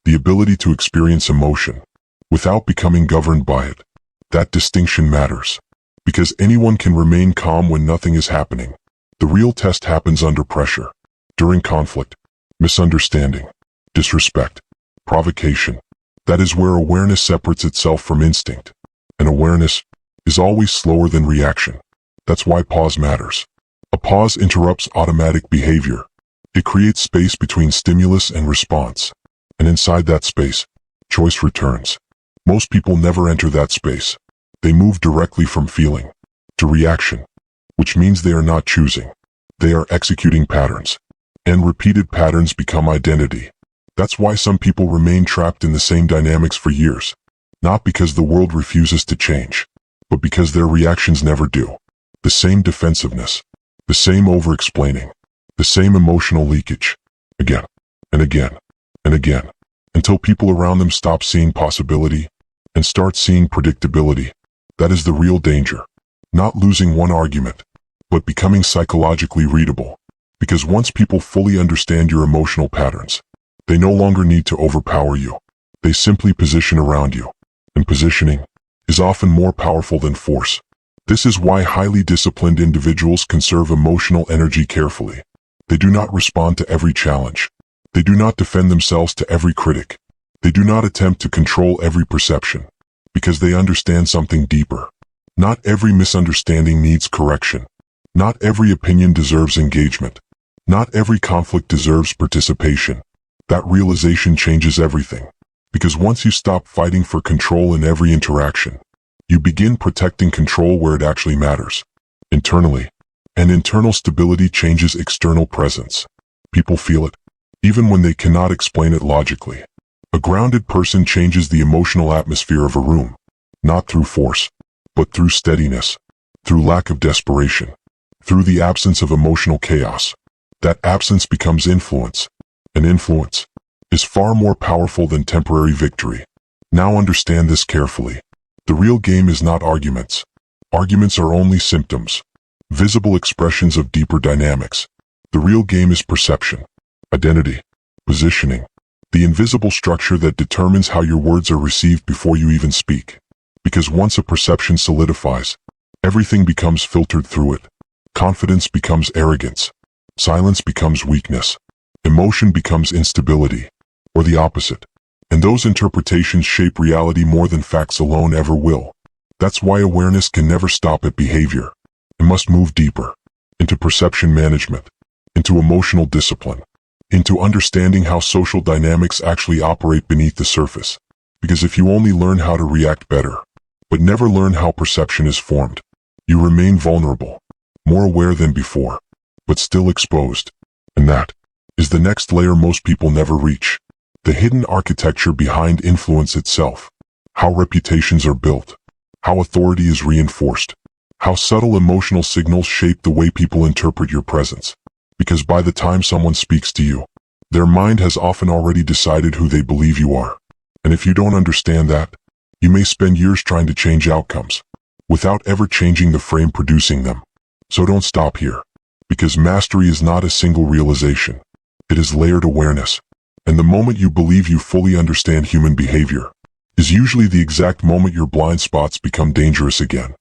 the ability to experience emotion without becoming governed by it. That distinction matters, because anyone can remain calm when nothing is happening. The real test happens under pressure, during conflict, misunderstanding, disrespect, provocation. That is where awareness separates itself from instinct, and awareness is always slower than reaction. That's why pause matters. A pause interrupts automatic behavior. It creates space between stimulus and response, and inside that space, choice returns. Most people never enter that space. They move directly from feeling to reaction, which means they are not choosing. They are executing patterns, and repeated patterns become identity. That's why some people remain trapped in the same dynamics for years, not because the world refuses to change, but because their reactions never do. The same defensiveness, the same over-explaining, the same emotional leakage, again and again and again, until people around them stop seeing possibility and start seeing predictability. That is the real danger. Not losing one argument, but becoming psychologically readable. Because once people fully understand your emotional patterns, they no longer need to overpower you. They simply position around you. And positioning is often more powerful than force. This is why highly disciplined individuals conserve emotional energy carefully. They do not respond to every challenge. They do not defend themselves to every critic. They do not attempt to control every perception, because they understand something deeper. Not every misunderstanding needs correction. Not every opinion deserves engagement. Not every conflict deserves participation. That realization changes everything, because once you stop fighting for control in every interaction, you begin protecting control where it actually matters, internally. And internal stability changes external presence. People feel it, even when they cannot explain it logically. A grounded person changes the emotional atmosphere of a room, not through force, but through steadiness, through lack of desperation, through the absence of emotional chaos. That absence becomes influence, and influence is far more powerful than temporary victory. Now understand this carefully. The real game is not arguments. Arguments are only symptoms, visible expressions of deeper dynamics. The real game is perception, identity, positioning, the invisible structure that determines how your words are received before you even speak. Because once a perception solidifies, everything becomes filtered through it. Confidence becomes arrogance. Silence becomes weakness. Emotion becomes instability, or the opposite. And those interpretations shape reality more than facts alone ever will. That's why awareness can never stop at behavior. It must move deeper, into perception management, into emotional discipline, into understanding how social dynamics actually operate beneath the surface. Because if you only learn how to react better, but never learn how perception is formed, you remain vulnerable, more aware than before, but still exposed. And that is the next layer most people never reach. The hidden architecture behind influence itself. How reputations are built. How authority is reinforced. How subtle emotional signals shape the way people interpret your presence. Because by the time someone speaks to you, their mind has often already decided who they believe you are. And if you don't understand that, you may spend years trying to change outcomes, without ever changing the frame producing them. So don't stop here. Because mastery is not a single realization. It is layered awareness. And the moment you believe you fully understand human behavior is usually the exact moment your blind spots become dangerous again.